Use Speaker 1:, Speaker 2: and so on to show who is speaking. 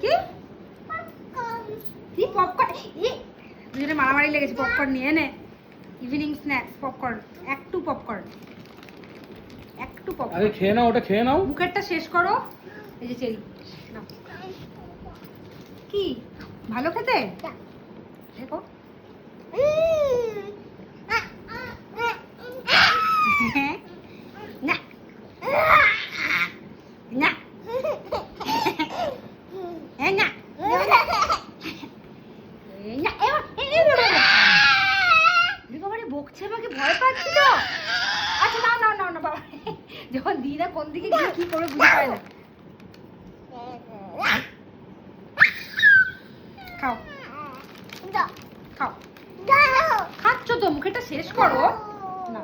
Speaker 1: কি কি পপকর্ন? দুজনে মারামারি লেগেছে পপকর্ন নিয়ে। নে ইভিনিং স্ন্যাক্স পপকর্ন, একটু পপকর্ন, একটু পপকর্ন।
Speaker 2: আরে খেয়ে নাও, ওটা খেয়ে নাও।
Speaker 1: মুখেরটা শেষ করো। এই যে চেরি নাও। কি ভালো খেতে দেখো। না না না বকছে, আমাকে ভয় পাচ্ছি তো। আচ্ছা না না না না বাবা, যখন দিদা কোন দিকে গিয়ে কি করে বুঝতে পারে না। খাও খাও, খাচ্ছ তো, মুখেটা শেষ করো না।